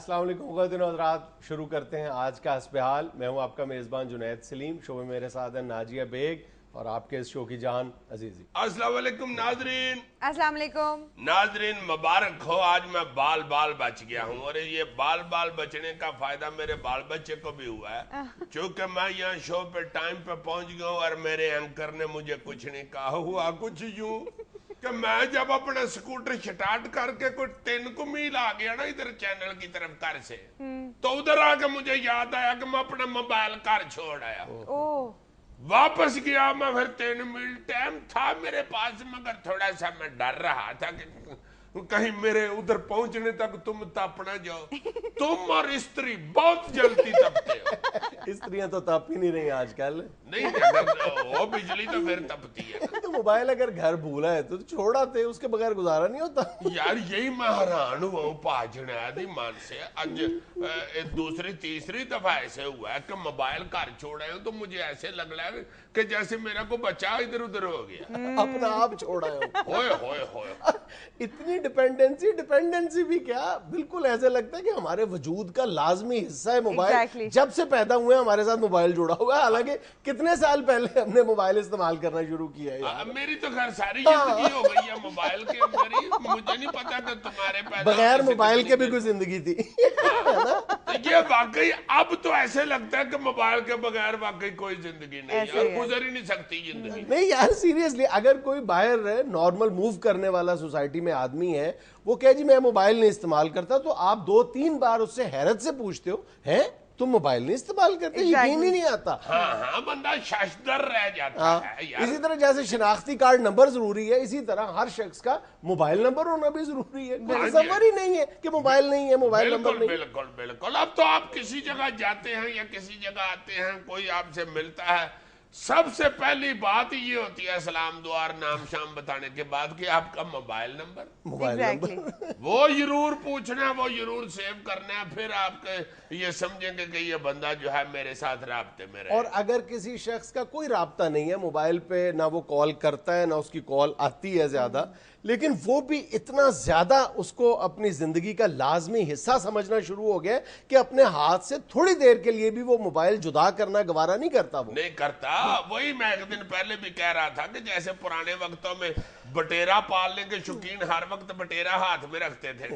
अस्सलाम वालेकुम ख़वातीन और हज़रात, शुरू करते हैं आज का हस्ब हाल। मैं हूं आपका मेज़बान जुनैद सलीम। शो में मेरे साथ हैं नाजिया बेग और आपके इस शो की जान अजीज़ी। अस्सलाम वालेकुम नाजरीन। अस्सलाम वालेकुम नाजरीन मुबारक हो, आज मैं बाल बच गया हूँ और ये बाल बचने का फायदा मेरे बाल बच्चे को भी हुआ है, क्योंकि मैं यहाँ शो पे टाइम पे पहुंच गया हूँ और मेरे एंकर ने मुझे कुछ नहीं कहा। हुआ कुछ यूं कि मैं जब अपना स्कूटर स्टार्ट करके कुछ 3 मील आ गया ना इधर चैनल की तरफ घर से, तो उधर आके मुझे याद आया कि मैं अपना मोबाइल घर छोड़ आया। वापस गया मैं, फिर 3 मील टाइम था मेरे पास, मगर थोड़ा सा मैं डर रहा था कि कहीं मेरे उधर पहुंचने तक तुम तप ना जाओ। तुम और स्त्री बहुत जल्दी तपते हो। स्त्रियां तो तप ही नहीं रही आजकल। नहीं, अगर वो बिजली तो फिर तपती है। तो मोबाइल अगर घर भूला है तो छोड़ आते, उसके बगैर गुजारा नहीं होता। यार यही मैं हैरान हुआ हूँ पाजनादी मान से। आज दूसरी तीसरी दफा ऐसे हुआ है कि मोबाइल घर छोड़ा है तो मुझे ऐसे लग रहा है कि जैसे मेरा को बच्चा इधर उधर हो गया। अपना आप छोड़ा है। होए इतनी डिपेंडेंसी भी क्या, बिल्कुल ऐसे लगता है कि हमारे वजूद का लाजमी हिस्सा है मोबाइल। Exactly. जब से पैदा हुए हमारे साथ मोबाइल जुड़ा हुआ है, हालांकि कितने साल पहले हमने मोबाइल इस्तेमाल करना शुरू किया है। मेरी तो खैर सारी जिंदगी हो गई है मोबाइल के अंदर ही। मुझे नहीं पता कि तुम्हारे बगैर मोबाइल के भी कोई जिंदगी थी। ये वाकई अब तो ऐसे लगता है कि मोबाइल के बगैर वाकई कोई जिंदगी नहीं है और गुजर ही नहीं सकती जिंदगी। नहीं यार सीरियसली, अगर कोई बाहर नॉर्मल मूव करने वाला सोसाइटी में आदमी है, वो कहे जी मैं मोबाइल नहीं इस्तेमाल करता, तो आप 2-3 बार उससे हैरत से पूछते हो, हैं तुम मोबाइल नहीं इस्तेमाल करते? यकीन ही नहीं आता। हाँ, बंदा शशदर रह जाता है यार। इसी तरह जैसे शिनाख्ती कार्ड नंबर जरूरी है, इसी तरह हर शख्स का मोबाइल नंबर होना भी जरूरी है। खबर ही नहीं है कि मोबाइल नहीं है, मोबाइल नंबर नहीं। बिल्कुल। अब तो आप किसी जगह जाते हैं या किसी जगह आते हैं, कोई आपसे मिलता है, सबसे पहली बात ये होती है सलाम दुआर नाम शाम बताने के बाद कि आपका मोबाइल नंबर वो जरूर पूछना है, वो जरूर सेव करना है। फिर आपके ये समझेंगे कि ये बंदा जो है मेरे साथ राब्ते में रहे। और अगर किसी शख्स का कोई राब्ता नहीं है मोबाइल पे, ना वो कॉल करता है ना उसकी कॉल आती है ज्यादा, लेकिन वो भी इतना ज्यादा उसको अपनी जिंदगी का लाजमी हिस्सा समझना शुरू हो गया कि अपने हाथ से थोड़ी देर के लिए भी वो मोबाइल जुदा करना गवारा नहीं करता। वो नहीं करता। वही मैं एक दिन पहले भी कह रहा था कि जैसे पुराने वक्तों में बटेरा पालने के शौकीन हर वक्त बटेरा हाथ में रखते थे,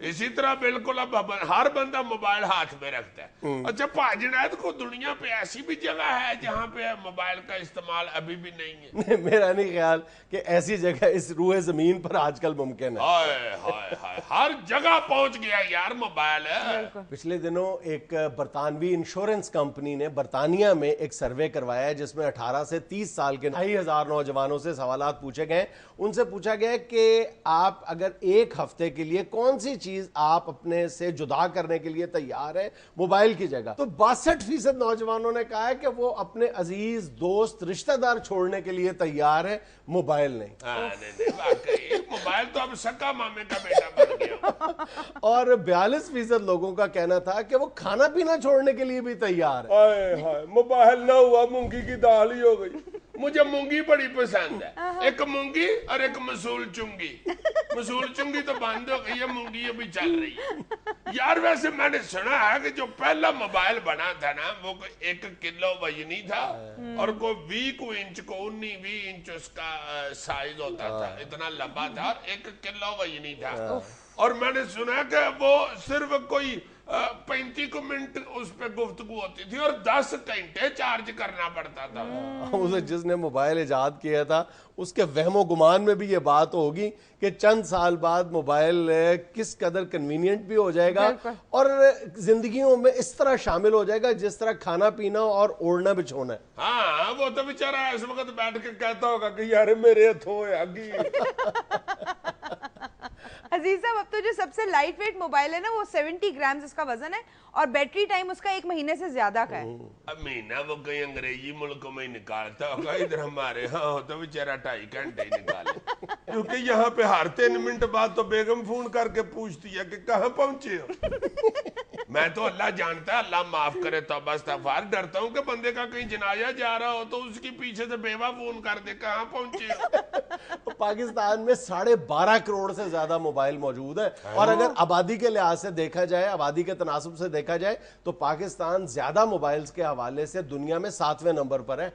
इसी तरह बिल्कुल अब हर बंदा मोबाइल हाथ में रखता है। अच्छा पाजनाद को दुनिया पे ऐसी भी जगह है जहाँ पे मोबाइल का इस्तेमाल अभी भी नहीं है? मेरा नहीं ख्याल कि ऐसी जगह इस रूए जमीन पर आजकल मुमकिन है। हाय हर जगह पहुंच गया यार मोबाइल है। पिछले दिनों एक बरतानवी इंश्योरेंस कंपनी ने बरतानिया में एक सर्वे करवाया है जिसमें 18 से 30 साल के 2,500 नौजवानों से सवालात पूछे गए। उनसे पूछा गया कि आप अगर एक हफ्ते के लिए कौन सी चीज आप अपने से जुदा करने के लिए तैयार है मोबाइल की जगह, तो 62% नौजवानों ने कहा है कि वो अपने अजीज दोस्त रिश्तेदार छोड़ने के लिए तैयार है, मोबाइल नहीं। नहीं, मोबाइल तो अब सक्का मामे का बेटा बन गया। और 42% लोगों का कहना था कि वो खाना पीना छोड़ने के लिए भी तैयार है। हाय मोबाइल ना हुआ मूंगी की दाल ही हो गई। मुझे मूंगी बड़ी पसंद है, एक मूंगी और एक मसूल चुंगी। मसूल चुंगी तो बंद हो गई है, मूंगी अभी चल रही है। यार वैसे मैंने सुना है कि जो पहला मोबाइल बना था ना, वो 1 किलो वजनी था और को 20 इंच को 19-20 इंच उसका साइज होता था, इतना लंबा था और 1 किलो वजनी था। और मैंने सुना कि वो सिर्फ कोई 35 मिनट उस पे गुफ्तगू होती थी और 10 घंटे चार्ज करना पड़ता था। उसे जिसने मोबाइल इजाद किया था उसके वहमो गुमान में भी ये बात होगी कि चंद साल बाद मोबाइल किस कदर कन्वीनियंट भी हो जाएगा और जिंदगियों में इस तरह शामिल हो जाएगा जिस तरह खाना पीना और ओढ़ना बिछोना है। हाँ, वो तो बेचारा इस वक्त बैठ के कहता होगा कि यार मेरे हथों आगी। अजीज साहब, अब तो जो सबसे लाइट वेट मोबाइल है ना, वो 70 ग्राम इसका वजन है और बैटरी टाइम उसका 1 महीने से ज्यादा का है। अब महीना वो कहीं अंग्रेजी मुल्कों में ही निकालता होगा, इधर हमारे यहाँ हो तो बेचारा 2.5 घंटे ही निकाले। क्योंकि यहाँ पे हर 3 मिनट बाद तो बेगम फोन करके पूछती है कि कहाँ पहुंचे हो। میں تو اللہ جانتا ہے, اللہ معاف کرے, توبہ استغفار, ڈرتا ہوں کہ بندے کا کہیں جنازہ جا رہا ہو تو اس کی پیچھے سے بیوہ فون کر دے کہاں پہنچے ہو. پاکستان میں 12.5 کروڑ سے زیادہ موبائل موجود ہیں, اور اگر آبادی کے لحاظ سے دیکھا جائے, آبادی کے تناسب سے دیکھا جائے تو پاکستان زیادہ موبائلز کے حوالے سے دنیا میں 7ویں نمبر پر ہے.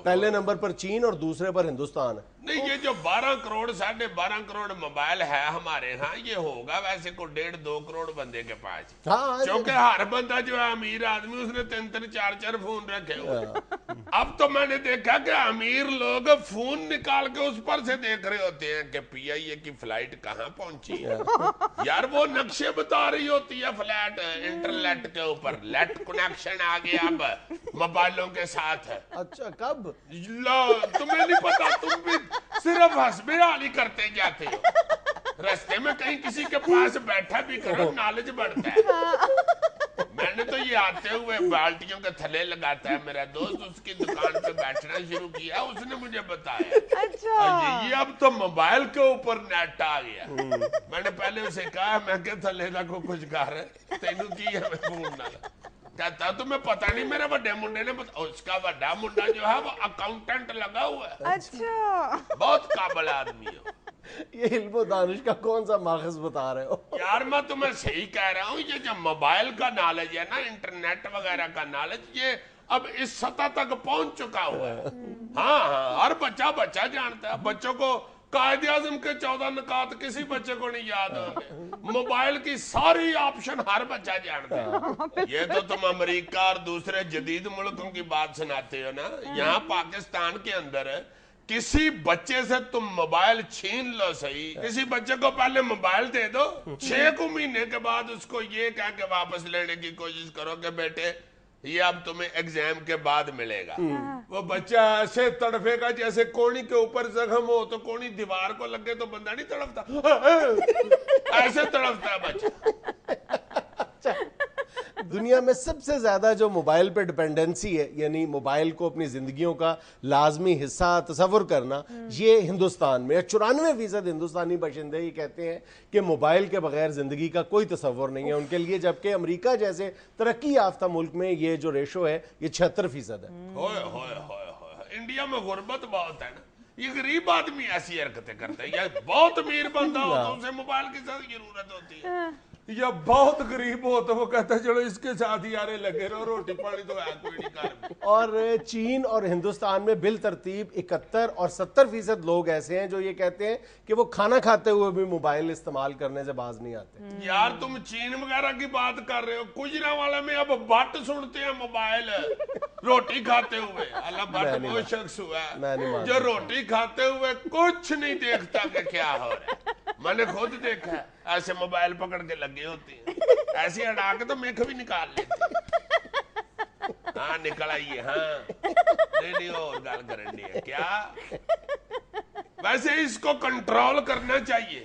پہلے نمبر پر چین اور دوسرے پر ہندوستان ہے. نہیں, یہ جو 12 کروڑ 12.5 کروڑ موبائل ہے ہمارے ہاں, یہ ہوگا ویسے کو 1.5-2 کروڑ بندے کے پاس, کیونکہ ہر بندہ جو ہے امیر آدمی اس نے 3-4 فون رکھے ہوئے. اب تو میں نے دیکھا کہ امیر لوگ فون نکال کے اس پر سے دیکھ رہے ہوتے ہیں کہ پی آئی اے کی فلائٹ کہاں پہنچی ہے. یار وہ نقشے بتا رہی ہوتی ہے فلائٹ انٹرنیٹ کے اوپر, لیٹ کنیکشن آ گیا اب موبائلوں کے ساتھ. اچھا, کب؟ تمہیں نہیں پتا, تم بھی صرف حسب حالی کرتے جاتے ہو. رستے میں کہیں کسی کے پاس بیٹھا بھی کرو, نالج بڑھتا ہے. میں نے تو یہ آتے ہوئے بالٹیوں کے تھلے لگاتا ہے میرا دوست, اس کی دکان پہ بیٹھنا شروع کیا, اس نے مجھے بتایا. اچھا, یہ اب تو موبائل کے اوپر نیٹ آ گیا. میں نے پہلے اسے کہا, میں کہ تھلے لگو کچھ کر تینوں کی ہمیں فون نہ لگا. کہتا تمہیں پتہ نہیں, میرے بڑے منڈے نے اس کا بڑا منڈا جو ہے وہ اکاؤنٹنٹ لگا ہوا ہے. اچھا, بہت قابل آدمی ہے. یہ علم و دانش کا کون سا ماخذ بتا رہے ہو؟ یار میں تمہیں صحیح کہہ رہا ہوں, یہ جو موبائل کا نالج ہے نا, انٹرنیٹ وغیرہ کا نالج, یہ اب اس سطح تک پہنچ چکا ہوا ہے. ہاں, ہر بچہ جانتا ہے. بچوں کو قائد اعظم کے 14 نکات کسی بچے کو نہیں یاد ہوں گے. موبائل کی ساری آپشن ہر بچہ جانتا ہے. یہ تو تم امریکہ اور دوسرے جدید ملکوں کی بات سناتے ہو نا, یہاں پاکستان کے اندر کسی بچے سے تم موبائل چھین لو صحیح, کسی بچے کو پہلے موبائل دے دو, 6 مہینے کے بعد اس کو یہ کہہ کے واپس لینے کی کوشش کرو کہ بیٹے یہ اب تمہیں ایگزام کے بعد ملے گا. وہ بچہ ایسے تڑفے گا جیسے کونی کے اوپر زخم ہو تو کونی دیوار کو لگے تو بندہ نہیں تڑفتا, ایسے تڑفتا ہے بچہ. دنیا میں سب سے زیادہ جو موبائل پہ ڈیپینڈنسی ہے, یعنی موبائل کو اپنی زندگیوں کا لازمی حصہ تصور کرنا, یہ ہندوستان میں 94% ہندوستانی باشندے یہ کہتے ہیں کہ موبائل کے بغیر زندگی کا کوئی تصور نہیں ہے ان کے لیے, جبکہ امریکہ جیسے ترقی یافتہ ملک میں یہ جو ریشو ہے یہ 76% ہے. انڈیا میں غربت بہت ہے نا, یہ غریب آدمی ایسی حرکتیں کرتا ہے. یا بہت امیر بندہ ہو تو اسے موبائل کی ضرورت ہوتی ہے, یا بہت غریب ہو تو وہ کہتا ہے چلو اس کے ساتھ یارے لگے رہو, روٹی پانی تو ہے کوئی نہیں کر. اور چین اور ہندوستان میں بالترتیب 71 اور 70% لوگ ایسے ہیں جو یہ کہتے ہیں کہ وہ کھانا کھاتے ہوئے بھی موبائل استعمال کرنے سے باز نہیں آتے. یار تم چین وغیرہ کی بات کر رہے ہو, گجرانوالے میں اب بٹ سنتے ہیں موبائل روٹی کھاتے ہوئے. اللہ بٹ وہ شخص ہوا ہے جو روٹی کھاتے ہوئے کچھ نہیں دیکھتا کہ کیا ہو رہا ہے. میں نے خود دیکھا ہے, ایسے موبائل پکڑ کے لگے ہوتے ہیں, ایسے اڑا کے تو میک بھی نکال لیتے. ہاں نکل آئیے, ہاں نہیں اور گال کرنی ہے کیا. ویسے اس کو کنٹرول کرنا چاہیے.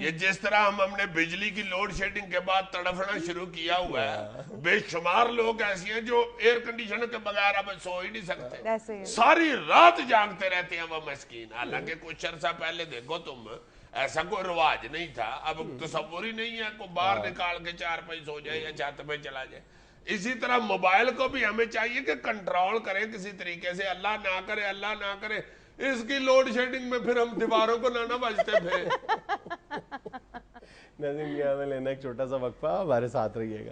یہ جس طرح ہم نے بجلی کی لوڈ شیڈنگ کے بعد تڑفنا شروع کیا ہوا ہے, بے شمار لوگ ایسے ہیں جو ایئر کنڈیشن کے بغیر اب سو ہی نہیں سکتے, ساری رات جاگتے رہتے ہیں وہ مسکین. حالانکہ کچھ عرصہ پہلے دیکھو تم, ایسا کوئی رواج نہیں تھا. اب تصور ہی نہیں ہے کوئی باہر نکال کے 4 پیسے سو جائے یا چھت پہ چلا جائے. اسی طرح موبائل کو بھی ہمیں چاہیے کہ کنٹرول کریں کسی طریقے سے. اللہ نہ کرے اس کی لوڈ شیڈنگ میں پھر ہم دیواروں کو نہ بجتے پھرے. ناظرین میں لینا ایک چھوٹا سا وقفہ, ہمارے ساتھ رہیے گا.